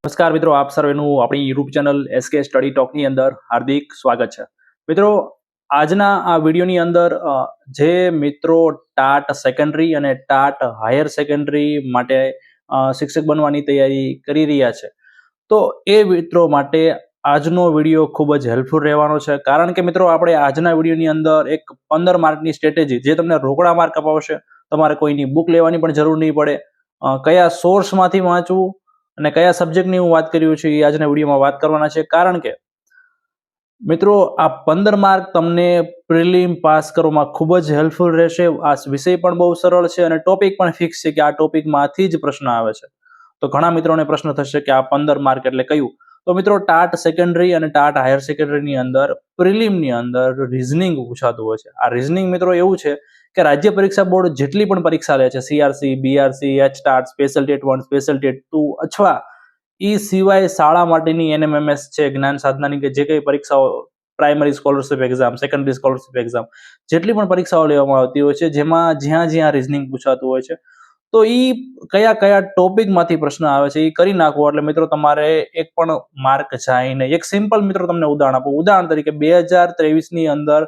નમસ્કાર મિત્રો, આપ સર્વેનું આપણી યુટ્યુબ ચેનલ એસકે સ્ટડી ટોકની અંદર હાર્દિક સ્વાગત છે. મિત્રો, આજના આ વિડીયોની અંદર જે મિત્રો ટાટ સેકન્ડરી અને ટાટ હાયર સેકન્ડરી માટે શિક્ષક બનવાની તૈયારી કરી રહ્યા છે, તો એ મિત્રો માટે આજનો વિડીયો ખૂબ જ હેલ્પફુલ રહેવાનો છે. કારણ કે મિત્રો, આપણે આજના વિડીયોની અંદર એક 15 માર્કની સ્ટ્રેટેજી જે તમને રોકડા માર્ક અપાવશે, તમારે કોઈની બુક લેવાની પણ જરૂર નહીં પડે, કયા સોર્સમાંથી વાંચવું અને કયા સબ્જેક્ટની હું વાત કર્યું છું એ આજના વિડીયોમાં વાત કરવાના છે. કારણ કે મિત્રો, આ 15 માર્ક તમને પ્રિલિમ પાસ કરવામાં ખૂબ જ હેલ્પફુલ રહેશે. આ વિષય પણ બહુ સરળ છે અને ટોપિક પણ ફિક્સ છે કે આ ટોપિકમાંથી જ પ્રશ્ન આવે છે. તો ઘણા મિત્રોને પ્રશ્ન થશે કે આ 15 માર્ક એટલે કયું? તો મિત્રો, ટાટ સેકન્ડરી અને ટાટ હાયર સેકન્ડરીની અંદર પ્રિલિમની અંદર રિઝનિંગ પૂછાતું હોય છે. આ રિઝનિંગ મિત્રો એવું છે કે રાજ્ય પરીક્ષા બોર્ડ જેટલી પણ પરીક્ષા લે છે, CRC, BRC, HTAT, special TET 1, special TET 2 અથવા એ સિવાય શાળા માટેની NMMS છે, જ્ઞાન સાધનાની, કે જે કઈ પરીક્ષાઓ, primary scholarship exam, secondary scholarship exam, જેટલી પણ પરીક્ષાઓ લેવામાં આવતી હોય છે, જેમાં જ્યાં રિઝનિંગ પૂછાતું હોય છે, તો એ કયા ટોપિકમાંથી પ્રશ્ન આવે છે એ કરી નાખવો એટલે મિત્રો તમારે એક પણ માર્ક જાય નહીં. એક સિમ્પલ મિત્રો તમને ઉદાહરણ આપું. ઉદાહરણ તરીકે 2023ની અંદર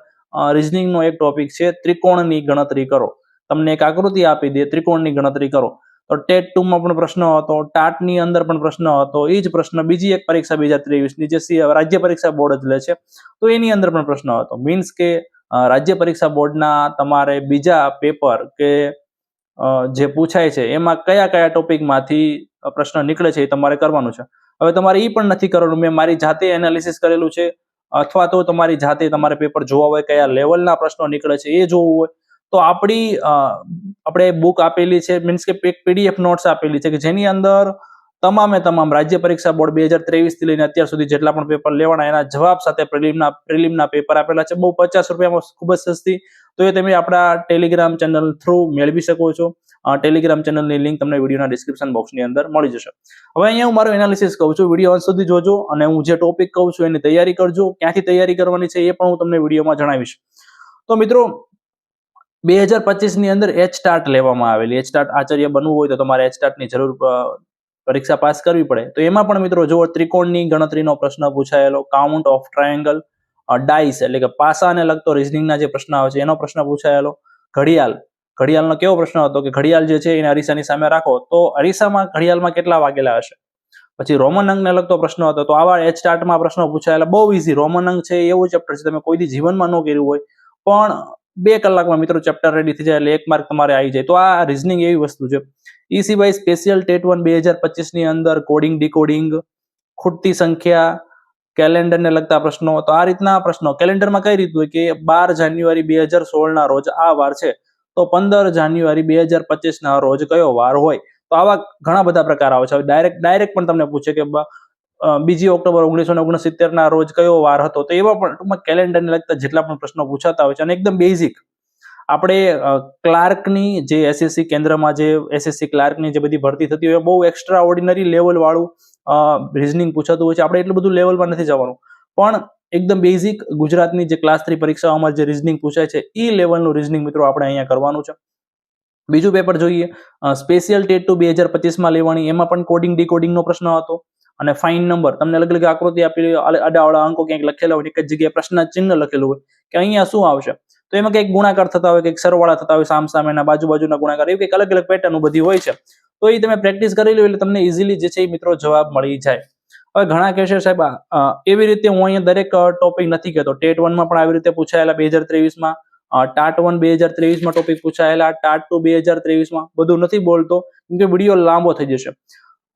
રિઝનિંગનો એક ટોપિક છે ત્રિકોણની ગણતરી કરો. તમને એક આકૃતિ આપી દે, ત્રિકોણની ગણતરી કરો. તો ટેટ 2માં પણ પ્રશ્ન હતો, ટાટની અંદર પણ પ્રશ્ન હતો. એ જ પ્રશ્ન બીજી એક પરીક્ષા 2023ની જે રાજ્ય પરીક્ષા બોર્ડ જ લે છે, તો એની અંદર પણ પ્રશ્ન હતો. મીન્સ કે રાજ્ય પરીક્ષા બોર્ડના તમારે બીજા પેપર કે જે પૂછાય છે એમાં કયા ટોપિકમાંથી પ્રશ્ન નીકળે છે એ તમારે કરવાનું છે. હવે તમારે એ પણ નથી કરવાનું. મેં મારી જાતે એનાલિસિસ કરેલું છે, અથવા તો તમારી જાતે તમારે પેપર જોવા હોય, કયા લેવલના પ્રશ્નો નીકળે છે એ જોવું હોય, તો આપણે બુક આપેલી છે, મીન્સ કે PDF નોટ્સ આપેલી છે કે જેની અંદર તમામ રાજ્ય પરીક્ષા બોર્ડ 2023થી લઈને અત્યાર સુધી જેટલા પણ પેપર લેવાના એના જવાબ સાથે પ્રિલિમના પેપર આપેલા છે. બહુ 50 રૂપિયામાં ખૂબ જ સસ્તી. તો એ તમે આપણા ટેલિગ્રામ ચેનલ થ્રુ મેળવી શકો છો. ટેલિગ્રામ ચેનલની લિંક તમને વિડીયોના ડિસ્ક્રિપ્શન બોક્સની અંદર મળી જશે. હવે અહીંયા હું મારું એનાલિસિસ કહું છું, વિડીયો અંત સુધી જોજો અને હું જે ટોપિક કહું છું એની તૈયારી કરજો. ક્યાંથી તૈયારી કરવાની છે એ પણ હું તમને વિડીયોમાં જણાવીશ. તો મિત્રો, 2025ની અંદર HTAT લેવામાં આવેલી. HTAT આચાર્ય બનવું હોય તો તમારે HTATની જરૂર પરીક્ષા પાસ કરવી પડે. તો એમાં પણ મિત્રો જો ત્રિકોણની ગણતરીનો પ્રશ્ન પૂછાયેલો, કાઉન્ટ ઓફ ટ્રાયેંગલ, ડાઇસ એટલે કે પાસાને લગતો રિઝનિંગના જે પ્રશ્ન આવે છે એનો પ્રશ્ન પૂછાયેલો, ઘડિયાળનો કેવો પ્રશ્ન હતો કે ઘડિયાળ જે છે એને અરીસાની સામે રાખો તો અરીસામાં ઘડિયાળમાં કેટલા વાગેલા હશે. પછી રોમન અંકને લગતો પ્રશ્ન હતો. તો આવા HTATમાં પ્રશ્નો પૂછાયેલા. બહુ ઈઝી. રોમન અંક છે એવું ચેપ્ટર છે, તમે કોઈ દી જીવનમાં ન કર્યું હોય પણ 2 કલાકમાં મિત્રો ચેપ્ટર રેડી થઈ જાય એટલે 1 માર્ક તમારે આવી જાય. તો આ રિઝનિંગ એવી વસ્તુ છે. એ સિવાય સ્પેશિયલ ટેટ 1 2025ની અંદર કોડિંગ, ડીકોડિંગ, ખૂટતી સંખ્યા, કેલેન્ડરને લગતા પ્રશ્નો. તો આ રીતના પ્રશ્નો કેલેન્ડરમાં કઈ રીત હોય કે 12 જાન્યુઆરી 2016ના રોજ આ વાર છે, તો 15 જાન્યુઆરી 2025ના રોજ કયો વાર હોય. તો આવા ઘણા બધા પ્રકાર આવે છે. ડાયરેક્ટ પણ તમને પૂછે કે 2 ઓક્ટોબર 1969ના રોજ કયો વાર હતો. તો એવા પણ ટૂંકમાં કેલેન્ડરને લગતા જેટલા પણ પ્રશ્નો પૂછાતા હોય છે. અને એકદમ બેઝિક આપણે ક્લાર્કની જે SSC કેન્દ્રમાં જે SSC ક્લાર્કની જે બધી ભરતી થતી હોય, બહુ એક્સ્ટ્રા ઓર્ડિનરી લેવલ વાળું રિઝનિંગ પૂછાતું હોય છે. આપણે એટલું બધું લેવલમાં નથી જવાનું, પણ એકદમ બેઝિક ગુજરાતની જે ક્લાસ 3 પરીક્ષાઓમાં જે રિઝનિંગ પૂછાય છે એ લેવલનું રિઝનિંગ મિત્રો આપણે અહીંયા કરવાનું છે. બીજું પેપર જોઈએ, સ્પેશિયલ ટેટ 2 2025માં લેવાની. એમાં પણ કોડિંગ, ડીકોડિંગનો પ્રશ્ન હતો અને ફાઇન નંબર. તમને અલગ આકૃતિ આપેલી, આડાવાળા અંકો ક્યાંક લખેલા હોય, એક જ જગ્યાએ પ્રશ્ન ચિહ્ન લખેલું હોય કે અહીંયા શું આવશે. તો એમાં કંઈક ગુણાકાર થતા હોય, કંઈક સરવાળા થતા હોય, સામસામેના, બાજુના ગુણાકાર, એવી કંઈક અલગ પેટર્ન બધી હોય છે. તો એ તમે પ્રેક્ટિસ કરી લો એટલે તમને ઇઝીલી જે છે એ મિત્રો જવાબ મળી જાય. હવે ઘણા કહેશે સાહેબ એવી રીતે હું અહીંયા દરેક ટોપિક નથી કહેતો. ટેટ 1માં પણ આવી રીતે પૂછાયેલા 2023માં, ટાટ 1 2023માં ટોપિક પૂછાયેલા, ટાટ 2 2023માં. બધું નથી બોલતો કેમ કે વિડીયો લાંબો થઈ જશે.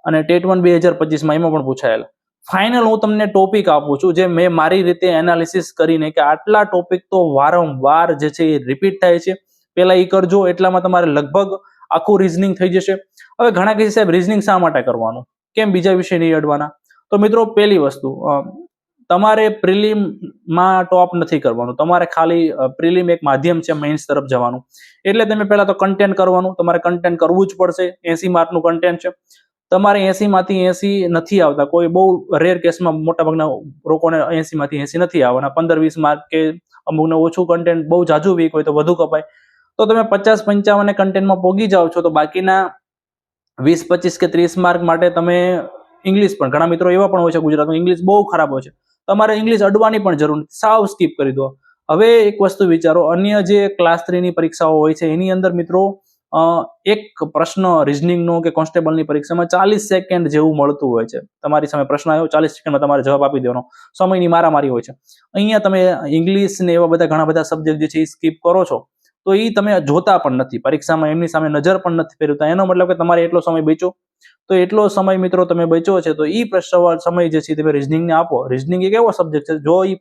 અને ટેટ 1 2025માં એમાં પણ પૂછાયેલા. ફાઇનલ હું તમને ટોપિક આપું છું જે મેં મારી રીતે એનાલિસિસ કરીને કે આટલા ટોપિક તો વારંવાર જે છે એ રિપીટ થાય છે, પેલા એ કરજો, એટલામાં તમારે લગભગ આખું રિઝનિંગ થઈ જશે. હવે ઘણા કહે સાહેબ રિઝનિંગ શા માટે કરવાનું, કેમ બીજા વિષય નહીં અડવાના? તો મિત્રો, પહેલી વસ્તુ, તમારે પ્રિલિમમાં ટોપ નથી કરવાનું. તમારે ખાલી પ્રિલિમ એક માધ્યમ છે મેઇન્સ તરફ જવાનું. એટલે તમે પહેલા તો કન્ટેન્ટ કરવાનું. તમારે કન્ટેન્ટ કરવું જ પડશે. 80 માર્કનું કન્ટેન્ટ છે. તમારે 80માંથી 80 નથી આવતા. કોઈ બહુ રેર કેસમાં મોટાભાગના લોકોને 80માંથી 80 નથી આવવાના. 15-20 માર્ક કે અમુકને ઓછું કન્ટેન્ટ, બહુ જાજુ વીક હોય તો વધુ કપાય. તો તમે 50-55 કન્ટેન્ટમાં પોગી જાઓ છો, તો બાકીના 20-25 કે 30 માર્ક માટે તમે ઇંગ્લિશ પણ ઘણા મિત્રો એવા પણ હોય છે ગુજરાતમાં ઇંગ્લિશ બહુ ખરાબ હોય છે, તમારે ઇંગ્લિશ અડવાની પણ જરૂર નથી, સાવ સ્કીપ કરી દો. હવે એક વસ્તુ વિચારો, અન્ય જે ક્લાસ 3 ની પરીક્ષાઓ હોય છે એની અંદર મિત્રો એક પ્રશ્ન રિઝનિંગનો કે કોન્સ્ટેબલની પરીક્ષામાં 40 સેકન્ડ જેવું મળતું હોય છે. તમારી સામે પ્રશ્ન આવ્યો, 40 સેકન્ડમાં તમારે જવાબ આપી દેવાનો, સમયની મારામારી હોય છે. અહીંયા તમે ઇંગ્લિશ ને એવા બધા ઘણા બધા સબ્જેક્ટ જે છે એ સ્કીપ કરો છો, તો એ તમે જોતા પણ નથી, પરીક્ષામાં એમની સામે નજર પણ નથી ફેરવતા. એનો મતલબ કે તમારે એટલો સમય બચ્યો, તો એટલો સમય મિત્રો તમે બચ્યો છે તો એ સમય જે છે તમે રિઝનિંગને આપો. રિઝનિંગ એક એવો સબ્જેક્ટ છે, જો એક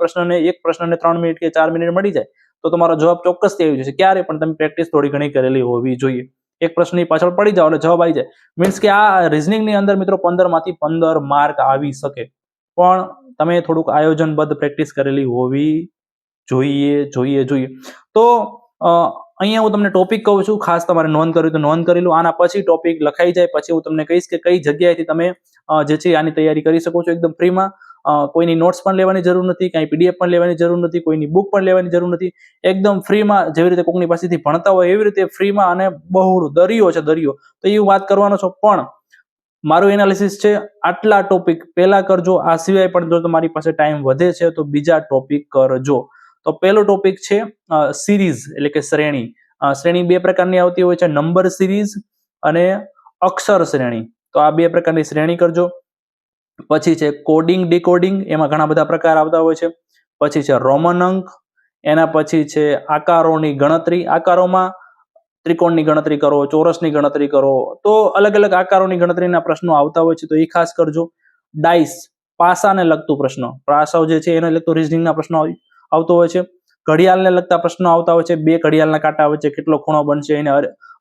પ્રશ્નને 3 મિનિટ કે 4 મિનિટ મળી જાય તો તમારો જવાબ ચોક્કસથી આવી જશે. ક્યારે પણ તમે પ્રેક્ટિસ થોડી ઘણી કરેલી હોવી જોઈએ. એક પ્રશ્નની પાછળ પડી જાઓ એટલે જવાબ આવી જાય. મીન્સ કે આ રિઝનિંગની અંદર મિત્રો 15 માંથી 15 માર્ક આવી શકે, પણ તમે થોડુંક આયોજનબદ્ધ પ્રેક્ટિસ કરેલી હોવી જોઈએ. તો અહીંયા હું તમને ટોપિક કહું છું, ખાસ તમારે નોંધ કરવી તો નોંધ કરી લો. આના પછી ટોપિક લખાઈ જાય પછી હું તમને કહીશ કે કઈ જગ્યાએથી તમે જે છે આની તૈયારી કરી શકો છો એકદમ ફ્રીમાં. કોઈની નોટ્સ પણ લેવાની જરૂર નથી, કાંઈ PDF પણ લેવાની જરૂર નથી, કોઈની બુક પણ લેવાની જરૂર નથી. એકદમ ફ્રીમાં, જેવી રીતે કોઈની પાસેથી ભણતા હોય એવી રીતે ફ્રીમાં, અને બહુ દરિયો છે દરિયો, તો એ વાત કરવાનો છો. પણ મારું એનાલિસિસ છે, આટલા ટોપિક પહેલા કરજો, આ સિવાય પણ જો તમારી પાસે ટાઈમ વધે છે તો બીજા ટોપિક કરજો. તો પહેલો ટોપિક છે સિરીઝ એટલે કે શ્રેણી. શ્રેણી બે પ્રકારની આવતી હોય છે, નંબર સિરીઝ અને અક્ષર શ્રેણી. તો આ બે પ્રકારની શ્રેણી કરજો. પછી છે કોડિંગ ડીકોડિંગ, એમાં ઘણા બધા પ્રકાર આવતા હોય છે. પછી છે રોમન અંક, એના પછી છે આકારોની ગણતરી. આકારોમાં ત્રિકોણની ગણતરી કરો, ચોરસની ગણતરી કરો, તો અલગ અલગ આકારોની ગણતરીના પ્રશ્નો આવતા હોય છે, તો એ ખાસ કરજો. ડાઇસ, પાસાને લગતું પ્રશ્ન, પાસાઓ જે છે એને લગતું રિઝનિંગના પ્રશ્નો આવતો હોય છે. ઘડિયાળને લગતા પ્રશ્નો આવતા હોય છે, બે ઘડિયાળના કાંટા વચ્ચે કેટલો ખૂણો બનશે, એને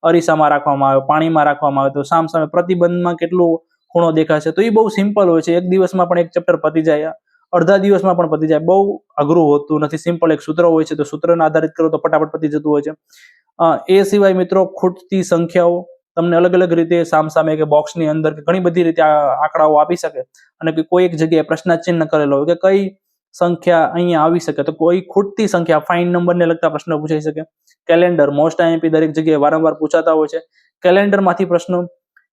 અરીસામાં રાખવામાં આવે, પાણીમાં રાખવામાં આવે તો સામે પ્રતિબંધમાં કેટલું ખૂણો દેખાશે. તો એ બહુ સિમ્પલ હોય છે, એક દિવસમાં પણ એક ચેપ્ટર પતી જાય, અડધા દિવસમાં પણ પતી જાય, બહુ અઘરું હોતું નથી, સિમ્પલ એક સૂત્ર હોય છે, તો સૂત્રને આધારિત કરો તો ફટાફટ પતી જતું હોય છે. એ સિવાય મિત્રો ખૂટતી સંખ્યાઓ તમને અલગ અલગ રીતે સામે કે બોક્સની અંદર કે ઘણી બધી રીતે આંકડાઓ આપી શકે, અને કોઈ એક જગ્યાએ પ્રશ્નાચિહ્ન કરેલો હોય કે કઈ સંખ્યા અહીંયા આવી શકે, તો કોઈ ખૂટતી સંખ્યા, ફાઇન નંબરને લગતા પ્રશ્નો પૂછાઈ શકે. કેલેન્ડર, મોસ્ટ આઈએમપી દરેક જગ્યાએ વારંવાર પૂછાતા હોય છે, કેલેન્ડરમાંથી પ્રશ્નો.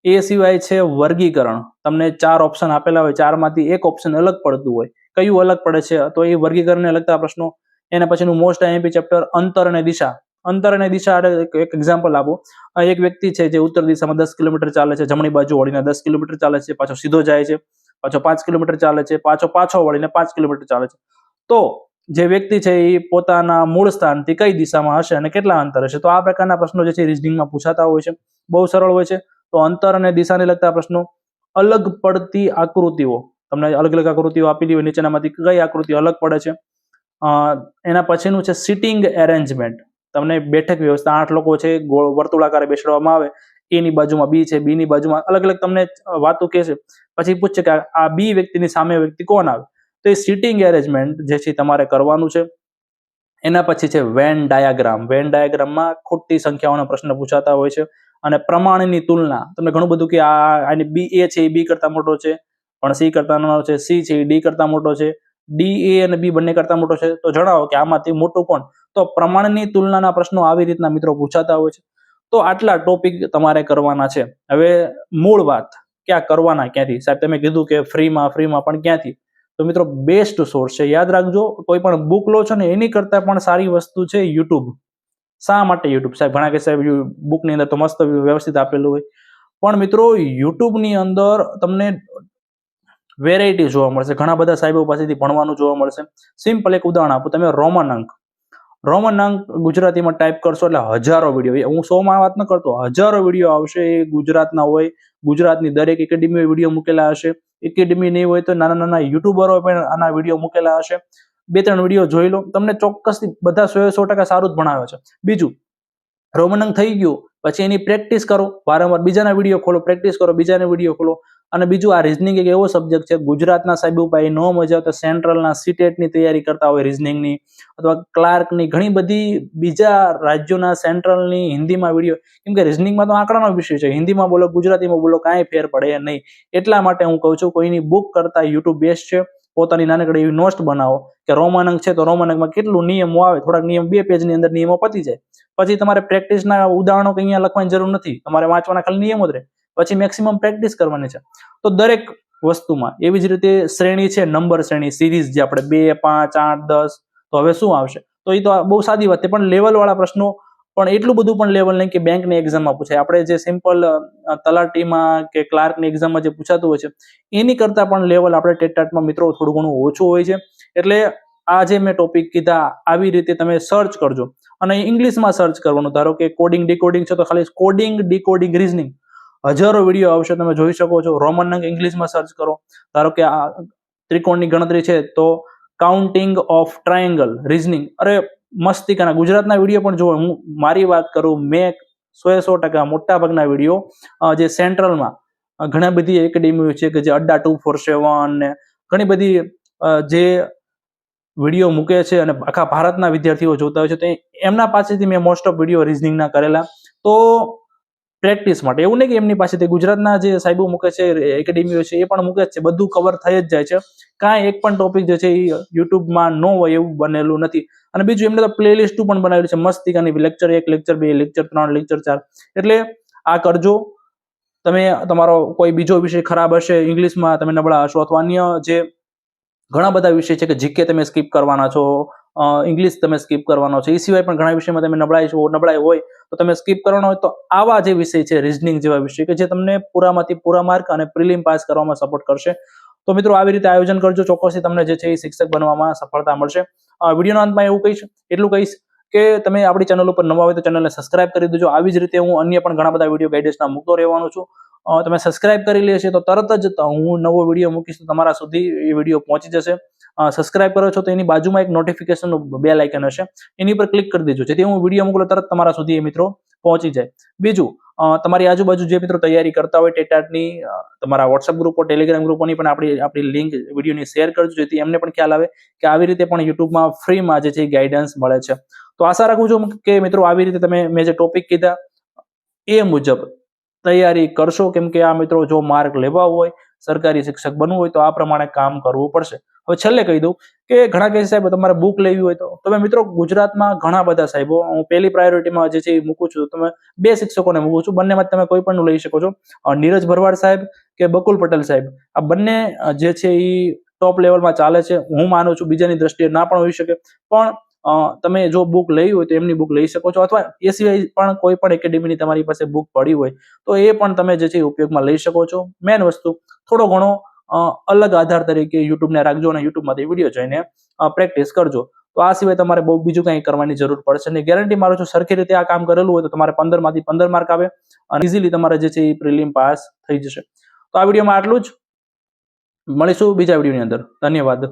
એ સિવાય છે વર્ગીકરણ, તમને 4 ઓપ્શન આપેલા હોય, 4 માંથી એક ઓપ્શન અલગ પડતું હોય, કયું અલગ પડે છે તો એ વર્ગીકરણને લગતા પ્રશ્નો. એના પછીનું મોસ્ટ આઈએમપી ચેપ્ટર અંતર અને દિશા. અંતર અને દિશા એક એક્ઝામ્પલ આપો. એક વ્યક્તિ છે જે ઉત્તર દિશામાં 10 કિલોમીટર ચાલે છે, જમણી બાજુ વળીને 10 કિલોમીટર ચાલે છે, પાછો સીધો જાય છે, પાછો 5 કિલોમીટર ચાલે છે, પાછો વળીને 5 કિલોમીટર ચાલે છે. તો જે વ્યક્તિ છે એ પોતાના મૂળ સ્થાનથી કઈ દિશામાં હશે અને કેટલા અંતર હશે, તો આ પ્રકારના પ્રશ્નો જે છે રિઝનિંગમાં પૂછાતા હોય છે, બહુ સરળ હોય છે. તો અંતર અને દિશાને લગતા પ્રશ્નો. અલગ પડતી આકૃતિઓ, તમને અલગ અલગ આકૃતિઓ આપેલી હોય, નીચેનામાંથી કઈ આકૃતિ અલગ પડે છે. એના પછીનું છે સિટિંગ એરેન્જમેન્ટ, તમને બેઠક વ્યવસ્થા, 8 લોકો છે ગોળ વર્તુળાકારે બેસાડવામાં આવે, એની બાજુમાં બી છે, બી ની બાજુમાં અલગ અલગ તમને વાતો કહેશે. પછી પૂછશે કે આ બી વ્યક્તિની સામે વ્યક્તિ કોણ આવે, તો એ સિટિંગ એરેન્જમેન્ટ જે છે તમારે કરવાનું છે. એના પછી છે વેન ડાયાગ્રામ. વેન ડાયાગ્રામમાં ખોટી સંખ્યાઓના પ્રશ્ન પૂછાતા હોય છે. અને પ્રમાણની તુલના, તમને ઘણું બધું કે આની બી એ છે એ બી કરતા મોટો છે, પણ સી કરતા નાનો છે, સી છે એ ડી કરતા મોટો છે, ડી એ અને બી બંને કરતા મોટો છે, તો જણાવો કે આમાંથી મોટું કોણ. તો પ્રમાણની તુલનાના પ્રશ્નો આવી રીતના મિત્રો પૂછાતા હોય છે. તો આટલા ટોપિક તમારે કરવાના છે. હવે મૂળ વાત, ક્યાં કરવાના ક્યાંથી? સાહેબ તમે કીધું કે ફ્રીમાં પણ ક્યાંથી? તો મિત્રો બેસ્ટ સોર્સ છે, યાદ રાખજો, કોઈ પણ બુક લો છો ને એની કરતા પણ સારી વસ્તુ છે યુટ્યુબ. શા માટે યુટ્યુબ? સાહેબ ઘણા કે સાહેબ બુકની અંદર તો મસ્ત વ્યવસ્થિત આપેલું હોય, પણ મિત્રો યુટ્યુબની અંદર તમને વેરાયટી જોવા મળશે, ઘણા બધા સાહેબો પાસેથી ભણવાનું જોવા મળશે. સિમ્પલ એક ઉદાહરણ આપું, તમે રોમન અંક ગુજરાતીમાં ટાઈપ કરશો એટલે હજારો વિડીયો, હું 100માં વાત ન કરતો, હજારો વિડીયો આવશે, એ ગુજરાતના હોય, ગુજરાતની દરેક એકેડેમી વિડીયો મૂકેલા હશે, એકેડેમી નહીં હોય તો નાના નાના યુટ્યુબરો પણ આના વિડીયો મૂકેલા હશે. 2-3 વિડીયો જોઈ લો, તમને ચોક્કસથી બધા 100% સારું જ ભણાવે છે. બીજું, રોમન અંક થઈ ગયું પછી એની પ્રેક્ટિસ કરો, વારંવાર બીજાના વિડીયો ખોલો, પ્રેક્ટિસ કરો, બીજાના વિડીયો ખોલો. અને બીજું, આ રિઝનિંગ એક એવો સબ્જેક્ટ છે, ગુજરાતના સાહેબ પાસે ન મજા આવતા સેન્ટ્રલના સીટેટની તૈયારી કરતા હોય રિઝનિંગની, અથવા ક્લાર્કની, ઘણી બધી બીજા રાજ્યોના સેન્ટ્રલની હિન્દીમાં વિડીયો, કેમ કે રિઝનિંગમાં તો આંકડાનો વિષય છે, હિન્દીમાં બોલો ગુજરાતીમાં બોલો કાંઈ ફેર પડે નહીં. એટલા માટે હું કહું છું, કોઈની બુક કરતા યુટ્યુબ બેસ્ટ છે. પોતાની નાનકડી એવી નોટ બનાવો કે રોમન અંક છે તો રોમન અંકમાં કેટલું નિયમો આવે, થોડાક નિયમ 2 પેજની અંદર નિયમો પતી જાય. પછી તમારે પ્રેક્ટિસના ઉદાહરણો કે અહીંયા લખવાની જરૂર નથી, તમારે વાંચવાના ખાલી નિયમો જ રહે, પછી મેક્સિમમ પ્રેક્ટિસ કરવાની છે. તો દરેક વસ્તુમાં. એવી જ રીતે શ્રેણી છે, નંબર શ્રેણી, સિરીઝ, જે આપણે 2, 5, 8, 10, તો હવે શું આવશે? તો એ તો બહુ સાદી વાત છે, પણ લેવલવાળા પ્રશ્નો પણ એટલું બધું પણ લેવલ નહીં કે બેંકની એક્ઝામમાં પૂછાય. આપણે જે સિમ્પલ તલાટીમાં કે ક્લાર્કની એક્ઝામમાં જે પૂછાતું હોય છે એની કરતાં પણ લેવલ આપણે ટેટાટમાં મિત્રો થોડું ઘણું ઓછું હોય છે. એટલે આ જે મેં ટોપિક કીધા આવી રીતે તમે સર્ચ કરજો, અને ઇંગ્લિશમાં સર્ચ કરવાનું. ધારો કે કોડિંગ ડીકોડિંગ છે તો ખાલી કોડિંગ ડીકોડિંગ રીઝનિંગ હજારો વિડીયો આવશે, તમે જોઈ શકો છો. રોમન અંક ઇંગ્લિશમાં સર્ચ કરો. ધારો કે આ ત્રિકોણની ગણતરી છે તો કાઉન્ટિંગ ઓફ ટ્રાયેંગલ રીઝનિંગ, અરે મસ્તિકાના ગુજરાતના વિડીયો પણ જો હું મારી વાત કરું, મેં 100% મોટા ભાગના વિડીયો જે સેન્ટ્રલમાં ઘણા બધી એકેડેમીઓ છે કે જે અડ્ડા 247 ને ઘણી બધી જે વિડીયો મૂકે છે અને આખા ભારતના વિદ્યાર્થીઓ જોતા હોય છે, તો એમના પાસેથી મેં મોસ્ટ ઓફ વિડીયો રીઝનિંગના કરેલા. તો પ્રેક્ટિસ માટે એવું નહીં કે એમની પાસેથી, ગુજરાતના જે સાહેબો મૂકે છે, એકેડેમીઓ છે, એ પણ મૂકે જ છે, બધું કવર થઈ જ જાય છે. કાંઈ એક પણ ટોપિક જે છે એ યુટ્યુબમાં ન હોય એવું બનેલું નથી. અને બીજું એમને તો પ્લેલિસ્ટ પણ બનાવેલી છે મસ્તિકાની, લેક્ચર 1, લેક્ચર 2, લેક્ચર 3, લેક્ચર 4. એટલે આ કરજો. તમે તમારો કોઈ બીજો વિષય ખરાબ હશે, ઇંગ્લિશમાં તમે નબળા હશો, અથવા અન્ય જે ઘણા બધા વિષય છે કે જીકે તમે સ્કીપ કરવાના છો, ઇંગ્લિશ તમે સ્કીપ કરવાનો છો, એ સિવાય પણ ઘણા વિષયમાં તમે નબળાઈ હોય તો તમે સ્કીપ કરવાનો હોય, તો આવા જે વિષય છે રીઝનિંગ જેવા વિષય કે જે તમને પૂરામાંથી પૂરા માર્ક અને પ્રિલિમ પાસ કરવામાં સપોર્ટ કરશે. તો મિત્રો આવી રીતે આયોજન કરજો, ચોક્કસથી તમને જે છે એ શિક્ષક બનવામાં સફળતા મળશે. વિડીયોના અંતમાં એટલું કહીશ કે તમે આપણી ચેનલ ઉપર નવા હોય તો ચેનલને સબસ્ક્રાઇબ કરી દેજો. આવી જ રીતે હું અન્ય પણ ઘણા બધા વિડીયો ગાઈડન્સના મૂકતો રહેવાનો છું. તમે સબસ્ક્રાઇબ કરી લેશે તો તરત જ હું નવો વિડીયો મૂકીશ તો તમારા સુધી એ વિડીયો પહોંચી જશે. સબસ્ક્રાઇબ કરો છો તો એની બાજુમાં એક નોટિફિકેશનનું બેલ આઇકન હશે, એની પર ક્લિક કરી દેજો, જેથી હું વિડીયો મોકલો તરત તમારા સુધી એ મિત્રો પહોંચી જાય. બીજું, તમારી આજુબાજુ જે મિત્રો તૈયારી કરતા હોય ટેટાટની, તમારા વોટ્સઅપ ગ્રુપો, ટેલિગ્રામ ગ્રુપોની પણ આપણી લિંક વિડીયોની શેર કરજો, જેથી એમને પણ ખ્યાલ આવે કે આવી રીતે પણ યુટ્યુબમાં ફ્રીમાં જે છે ગાઈડન્સ મળે છે. તો આશા રાખું છું કે મિત્રો આવી રીતે તમે મેં જે ટોપિક કીધા એ મુજબ તૈયારી કરશો, કેમ કે આ મિત્રો જો માર્ક લેવા હોય, સરકારી શિક્ષક બનવું હોય તો આ પ્રમાણે કામ કરવું પડશે. હવે છેલ્લે કહી દઉં કે ઘણા કહે સાહેબ તમારે બુક લેવી હોય તો તમે મિત્રો ગુજરાતમાં ઘણા બધા સાહેબો, હું પહેલી પ્રાયોરિટીમાં જે છે એ મૂકું છું, તમે 2 શિક્ષકોને મૂકું છું, બંનેમાં તમે કોઈ પણ લઈ શકો છો. નીરજ ભરવાડ સાહેબ કે બકુલ પટેલ સાહેબ, આ બંને જે છે એ ટોપ લેવલમાં ચાલે છે. હું માનું છું, બીજાની દ્રષ્ટિએ ના પણ હોઈ શકે, પણ તમે જો બુક લઈ હોય તો એમની બુક લઈ શકો છો, અથવા એ સિવાય પણ કોઈ પણ એકેડેમીની તમારી પાસે બુક પડી હોય તો એ પણ તમે જે છે ઉપયોગમાં લઈ શકો છો. મેન વસ્તુ થોડો ઘણો અલગ આધાર તરીકે યુટ્યુબને રાખજો અને યુટ્યુબમાંથી વિડીયો જોઈને પ્રેક્ટિસ કરજો. તો આ સિવાય તમારે બહુ બીજું કંઈ કરવાની જરૂર પડશે નહીં. ગેરંટી મારું છું, સરખી રીતે આ કામ કરેલું હોય તો તમારે 15માંથી 15 માર્ક આવે અને ઇઝીલી તમારે જે છે એ પ્રિલિમ પાસ થઈ જશે. તો આ વિડીયોમાં આટલું જ. મળીશું બીજા વિડીયોની અંદર. ધન્યવાદ.